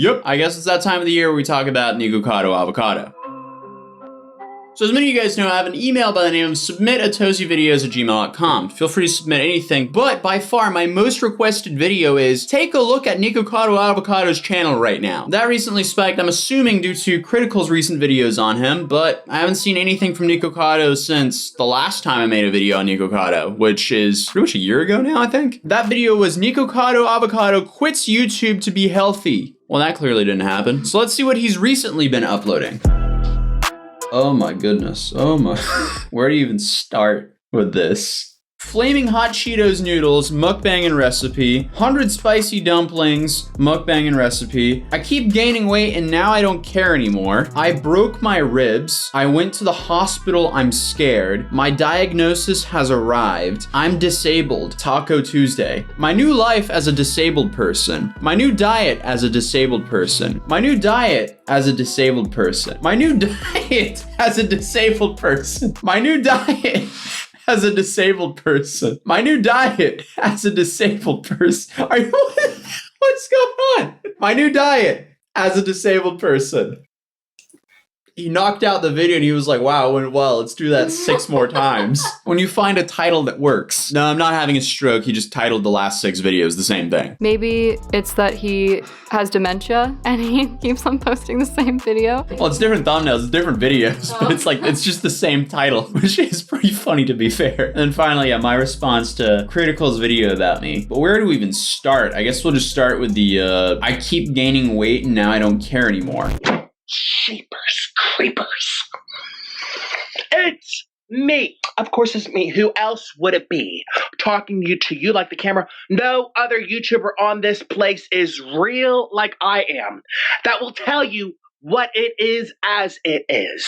Yep, I guess it's that time of the year where we talk about Nikocado avocado. So as many of you guys know, I have an email by the name of submitatozyvideos@gmail.com. Feel free to submit anything, but by far my most requested video is take a look at Nikocado Avocado's channel right now. That recently spiked, I'm assuming due to Critical's recent videos on him, but I haven't seen anything from Nikocado since the last time I made a video on Nikocado, which is pretty much a year ago now, I think. That video was Nikocado Avocado quits YouTube to be healthy. Well, that clearly didn't happen. So let's see what he's recently been uploading. Oh my goodness. Oh my. Where do you even start with this? Flaming hot Cheetos noodles, mukbang and recipe. 100 spicy dumplings, mukbang and recipe. I keep gaining weight and now I don't care anymore. I broke my ribs. I went to the hospital, I'm scared. My diagnosis has arrived. I'm disabled, Taco Tuesday. My new life as a disabled person. My new diet as a disabled person. My new diet as a disabled person. My new diet as a disabled person. My new diet as a disabled person. My new diet as a disabled person. Are you, what's going on? My new diet as a disabled person. He knocked out the video and he was like, wow, it went well. Let's do that 6 more times. When you find a title that works. No, I'm not having a stroke. He just titled the last 6 videos the same thing. Maybe it's that he has dementia and he keeps on posting the same video. Well, it's different thumbnails, it's different videos, but it's like, it's just the same title, which is pretty funny to be fair. And then finally, yeah, my response to Critical's video about me. But where do we even start? I guess we'll just start with the, I keep gaining weight and now I don't care anymore. Sheepers creepers. It's me. Of course it's me. Who else would it be? Talking to you like the camera. No other YouTuber on this place is real like I am. That will tell you what it is as it is.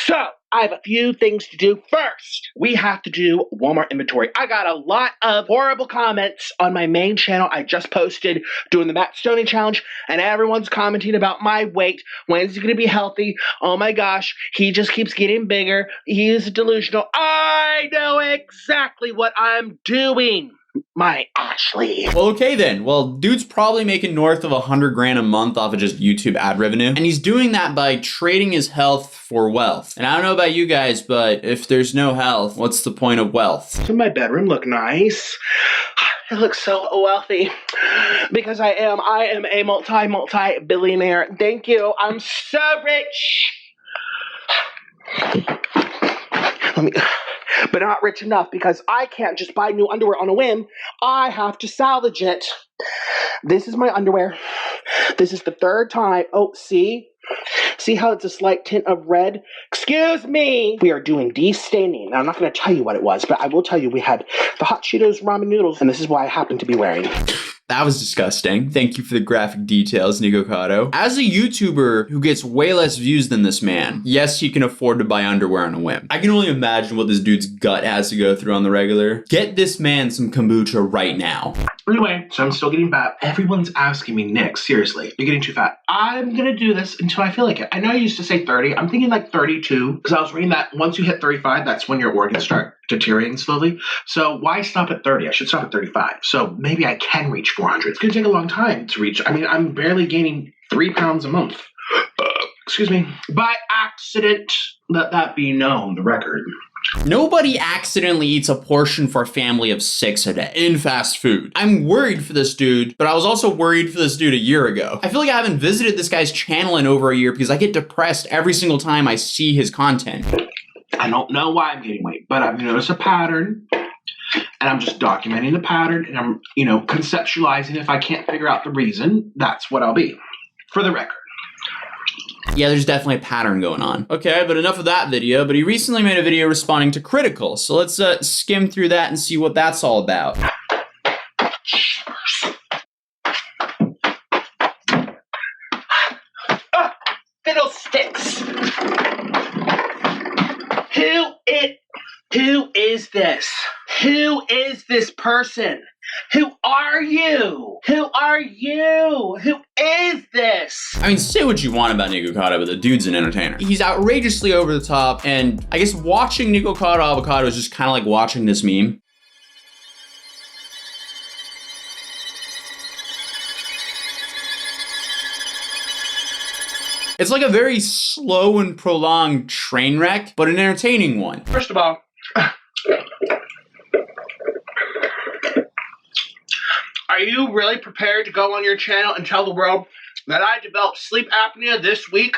So, I have a few things to do. First, we have to do Walmart inventory. I got a lot of horrible comments on my main channel. I just posted doing the Matt Stoney challenge, and everyone's commenting about my weight. When's he going to be healthy? Oh my gosh, he just keeps getting bigger. He is delusional. I know exactly what I'm doing. My Ashley. Well, okay then. Well, dude's probably making north of 100 grand a month off of just YouTube ad revenue. And he's doing that by trading his health for wealth. And I don't know about you guys, but if there's no health, what's the point of wealth? Doesn't my bedroom look nice? It looks so wealthy because I am a multi-billionaire. Thank you. I'm so rich. But not rich enough because I can't just buy new underwear on a whim. I have to salvage it. This is my underwear. This is the 3rd time. Oh, see? See how it's a slight tint of red? Excuse me. We are doing de-staining. Now, I'm not going to tell you what it was, but I will tell you we had the hot Cheetos ramen noodles, and this is why I happen to be wearing. That was disgusting. Thank you for the graphic details, Nikocado. As a YouTuber who gets way less views than this man, yes, he can afford to buy underwear on a whim. I can only imagine what this dude's gut has to go through on the regular. Get this man some kombucha right now. Anyway, so I'm still getting fat. Everyone's asking me, Nick, seriously, you're getting too fat. I'm going to do this until I feel like it. I know I used to say 30. I'm thinking like 32 because I was reading that once you hit 35, that's when your organs start deteriorating slowly. So why stop at 30? I should stop at 35. So maybe I can reach 400. It's going to take a long time to reach. I mean, I'm barely gaining 3 pounds a month. Excuse me. By accident, let that be known, the record. Nobody accidentally eats a portion for a family of 6 a day in fast food. I'm worried for this dude, but I was also worried for this dude a year ago. I feel like I haven't visited this guy's channel in over a year because I get depressed every single time I see his content. I don't know why I'm gaining weight, but I've noticed a pattern, and I'm just documenting the pattern, and I'm, conceptualizing. If I can't figure out the reason, that's what I'll be, for the record. Yeah, there's definitely a pattern going on. Okay, but enough of that video, but he recently made a video responding to Critical, so let's skim through that and see what that's all about. Fiddlesticks! Who is this? Who is this person? Who are you? Who are you? Who is this? I mean, say what you want about Nikocado, but the dude's an entertainer. He's outrageously over the top, and I guess watching Nikocado Avocado is just kind of like watching this meme. It's like a very slow and prolonged train wreck, but an entertaining one. First of all, are you really prepared to go on your channel and tell the world that I developed sleep apnea this week?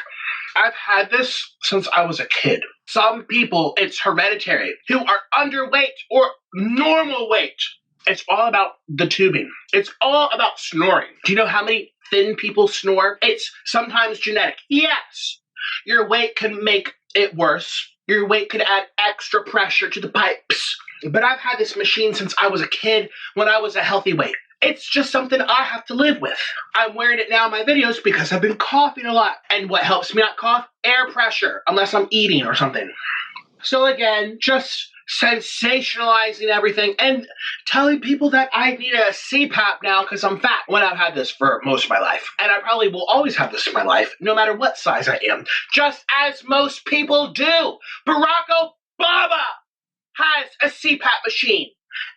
I've had this since I was a kid. Some people, it's hereditary, who are underweight or normal weight. It's all about the tubing. It's all about snoring. Do you know how many thin people snore? It's sometimes genetic. Yes, your weight can make it worse. Your weight could add extra pressure to the pipes. But I've had this machine since I was a kid when I was a healthy weight. It's just something I have to live with. I'm wearing it now in my videos because I've been coughing a lot. And what helps me not cough? Air pressure, unless I'm eating or something. So again, just sensationalizing everything and telling people that I need a CPAP now because I'm fat, when I've had this for most of my life. And I probably will always have this in my life, no matter what size I am. Just as most people do. Barack Obama has a CPAP machine.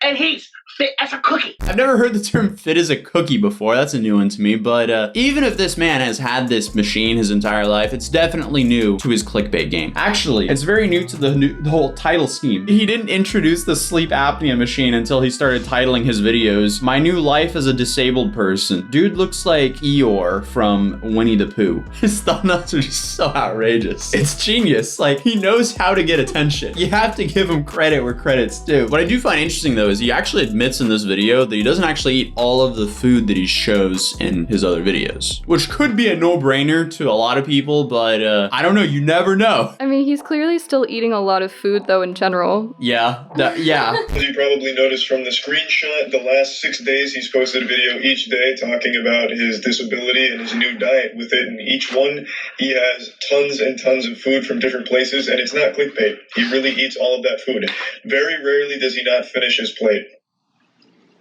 And he's fit as a cookie. I've never heard the term fit as a cookie before. That's a new one to me. But even if this man has had this machine his entire life, it's definitely new to his clickbait game. Actually, it's very new to the whole title scheme. He didn't introduce the sleep apnea machine until he started titling his videos, My New Life as a Disabled Person. Dude looks like Eeyore from Winnie the Pooh. His thumbnails are just so outrageous. It's genius. Like, he knows how to get attention. You have to give him credit where credit's due. What I do find interesting though is he actually admits in this video that he doesn't actually eat all of the food that he shows in his other videos, which could be a no-brainer to a lot of people, but I don't know, you never know. I mean, he's clearly still eating a lot of food though in general. Yeah. As you probably noticed from the screenshot, the last 6 days he's posted a video each day talking about his disability and his new diet with it. And each one, he has tons and tons of food from different places, and it's not clickbait. He really eats all of that food. Very rarely does he not finish his plate.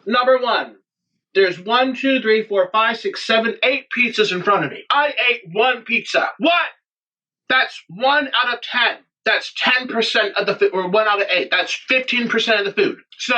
Number one, there's 1, 2, 3, 4, 5, 6, 7, 8 pizzas in front of me. I ate one pizza. What? That's 1 out of 10. That's 10% of the food, or 1 out of 8. That's 15% of the food. So,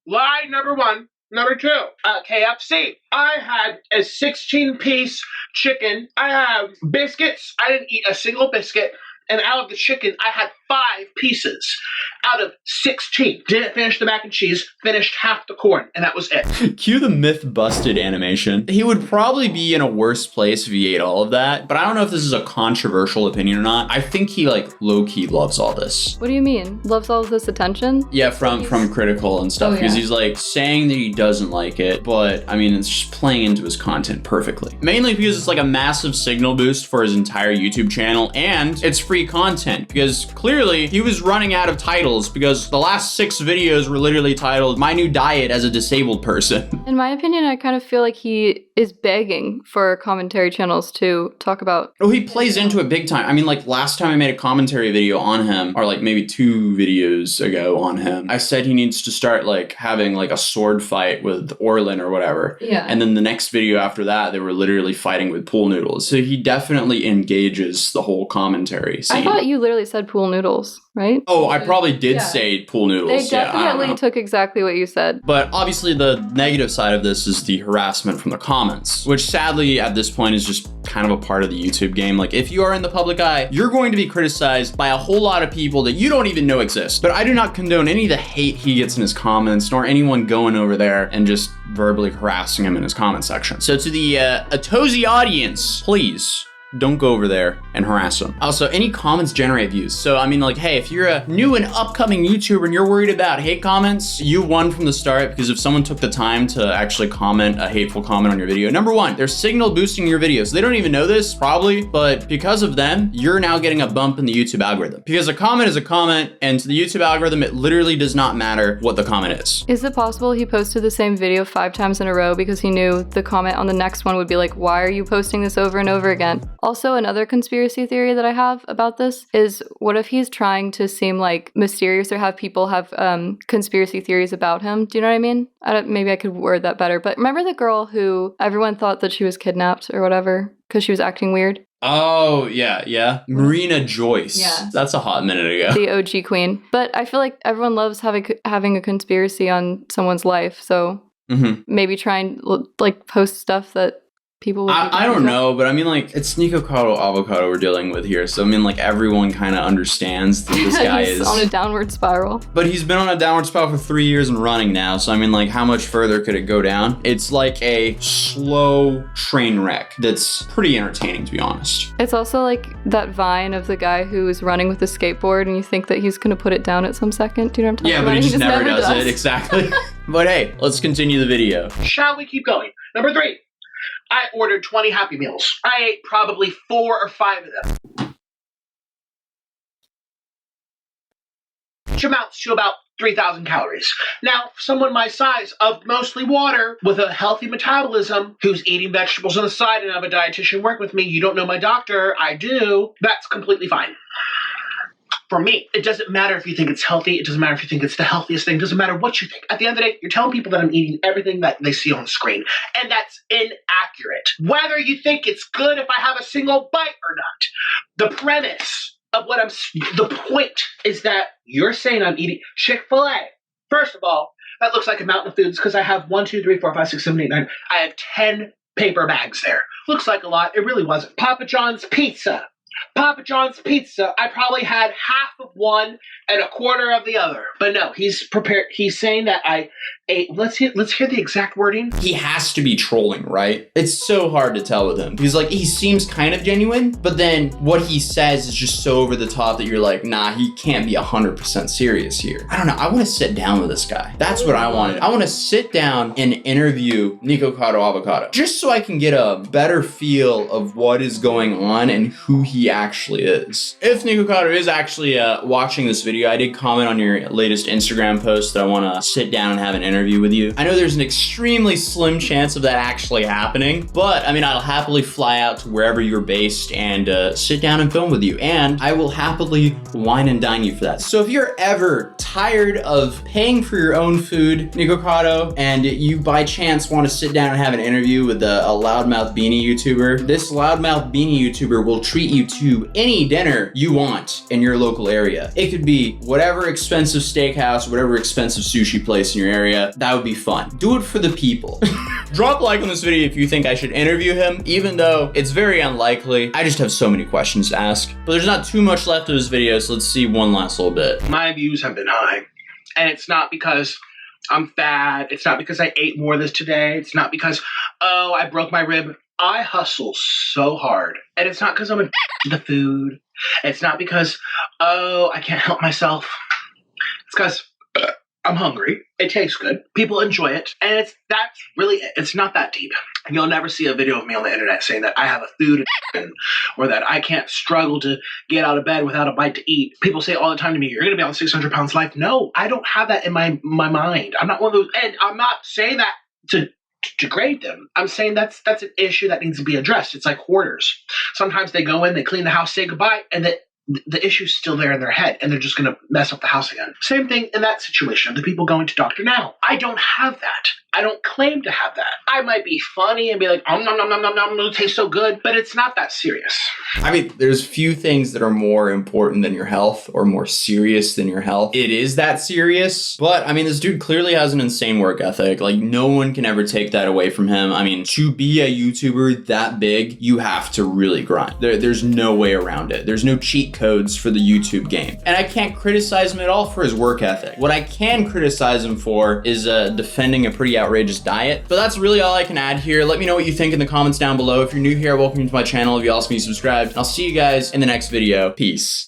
lie number one. Number two, KFC. I had a 16-piece chicken. I have biscuits. I didn't eat a single biscuit. And out of the chicken, I had 5 pieces out of 16. Didn't finish the mac and cheese, finished half the corn, and that was it. Cue the myth busted animation. He would probably be in a worse place if he ate all of that, but I don't know if this is a controversial opinion or not. I think he like low-key loves all this. What do you mean? Loves all of this attention? Yeah, from critical and stuff, because he's like saying that he doesn't like it, but I mean, it's just playing into his content perfectly. Mainly because it's like a massive signal boost for his entire YouTube channel, and it's free content, because clearly he was running out of titles because the last 6 videos were literally titled My New Diet as a Disabled Person. In my opinion, I kind of feel like he is begging for commentary channels to talk about. Oh, he plays into it big time. I mean, like last time I made a commentary video on him, or like maybe 2 videos ago on him, I said he needs to start like having like a sword fight with Orlin or whatever. Yeah. And then the next video after that, they were literally fighting with pool noodles. So he definitely engages the whole commentary scene. I thought you literally said pool noodles, right? Oh, I probably did say pool noodles. They definitely took exactly what you said. But obviously the negative side of this is the harassment from the comments, which sadly at this point is just kind of a part of the YouTube game. Like if you are in the public eye, you're going to be criticized by a whole lot of people that you don't even know exist. But I do not condone any of the hate he gets in his comments, nor anyone going over there and just verbally harassing him in his comment section. So to the Atozy audience, please don't go over there and harass them. Also, any comments generate views. So, I mean, like, hey, if you're a new and upcoming YouTuber and you're worried about hate comments, you won from the start, because if someone took the time to actually comment a hateful comment on your video, number one, they're signal boosting your videos. They don't even know this, probably, but because of them, you're now getting a bump in the YouTube algorithm. Because a comment is a comment, and to the YouTube algorithm, it literally does not matter what the comment is. Is it possible he posted the same video 5 times in a row because he knew the comment on the next one would be like, why are you posting this over and over again? Also, another conspiracy theory that I have about this is, what if he's trying to seem like mysterious or have people have conspiracy theories about him? Do you know what I mean? Maybe I could word that better. But remember the girl who everyone thought that she was kidnapped or whatever because she was acting weird? Oh, yeah. Marina Joyce. Yeah. That's a hot minute ago. The OG queen. But I feel like everyone loves having a conspiracy on someone's life. So maybe try and like post stuff that people would I don't know, but I mean, like, it's Nikocado Avocado we're dealing with here. So, I mean, like, everyone kind of understands that this guy He's is on a downward spiral. But he's been on a downward spiral for 3 years and running now. So, I mean, like, how much further could it go down? It's like a slow train wreck that's pretty entertaining, to be honest. It's also like that vine of the guy who is running with a skateboard and you think that he's going to put it down at some second. Do you know what I'm talking Yeah, about? but he just never does it. Exactly. But hey, let's continue the video. Shall we keep going? Number 3. I ordered 20 Happy Meals. I ate probably 4 or 5 of them, which amounts to about 3,000 calories. Now, for someone my size, of mostly water, with a healthy metabolism, who's eating vegetables on the side and have a dietitian work with me, you don't know my doctor, I do, that's completely fine. For me, it doesn't matter if you think it's healthy, it doesn't matter if you think it's the healthiest thing, it doesn't matter what you think. At the end of the day, you're telling people that I'm eating everything that they see on the screen, and that's inaccurate. Whether you think it's good if I have a single bite or not, the premise of the point is that you're saying I'm eating Chick-fil-A. First of all, that looks like a mountain of foods because I have 1, 2, 3, 4, 5, 6, 7, 8, 9. I have 10 paper bags there. Looks like a lot. It really wasn't. Papa John's Pizza. Papa John's Pizza, I probably had half of one and a quarter of the other. But no, he's prepared. He's saying that I ate. Let's hear the exact wording. He has to be trolling, right? It's so hard to tell with him. He's like, he seems kind of genuine, but then what he says is just so over the top that you're like, nah, he can't be 100% serious here. I don't know. I want to sit down with this guy. That's what I wanted. I want to sit down and interview Nikocado Avocado just so I can get a better feel of what is going on and who he actually is. If Nikocado is actually watching this video, I did comment on your latest Instagram post that I want to sit down and have an interview with you. I know there's an extremely slim chance of that actually happening, but I mean, I'll happily fly out to wherever you're based and sit down and film with you, and I will happily wine and dine you for that. So if you're ever tired of paying for your own food, Nikocado, and you by chance want to sit down and have an interview with a loudmouth beanie YouTuber, this loudmouth beanie YouTuber will treat you to any dinner you want in your local area. It could be whatever expensive steakhouse, whatever expensive sushi place in your area. That would be fun. Do it for the people. Drop a like on this video if you think I should interview him, even though it's very unlikely. I just have so many questions to ask. But there's not too much left of this video, so let's see one last little bit. My views have been high. And it's not because I'm fat. It's not because I ate more of this today. It's not because, oh, I broke my rib. I hustle so hard. And it's not because I'm a the food. It's not because, oh, I can't help myself. It's because I'm hungry. It tastes good. People enjoy it. And that's really it. It's not that deep. You'll never see a video of me on the internet saying that I have a food addiction or that I can't struggle to get out of bed without a bite to eat. People say all the time to me, you're going to be on 600 pounds life. No, I don't have that in my mind. I'm not one of those. And I'm not saying that to degrade them. I'm saying that's an issue that needs to be addressed. It's like hoarders. Sometimes they go in, they clean the house, say goodbye, and the issue's still there in their head, and they're just going to mess up the house again. Same thing in that situation of the people going to Dr. Now. I don't have that. I don't claim to have that. I might be funny and be like, nom, nom, nom, nom, nom, nom, it tastes so good, but it's not that serious. I mean, there's few things that are more important than your health or more serious than your health. It is that serious, but I mean, this dude clearly has an insane work ethic. Like, no one can ever take that away from him. I mean, to be a YouTuber that big, you have to really grind. There's no way around it. There's no cheat codes for the YouTube game. And I can't criticize him at all for his work ethic. What I can criticize him for is defending a pretty outrageous diet. But that's really all I can add here. Let me know what you think in the comments down below. If you're new here, welcome to my channel. If you also need to subscribe. I'll see you guys in the next video. Peace.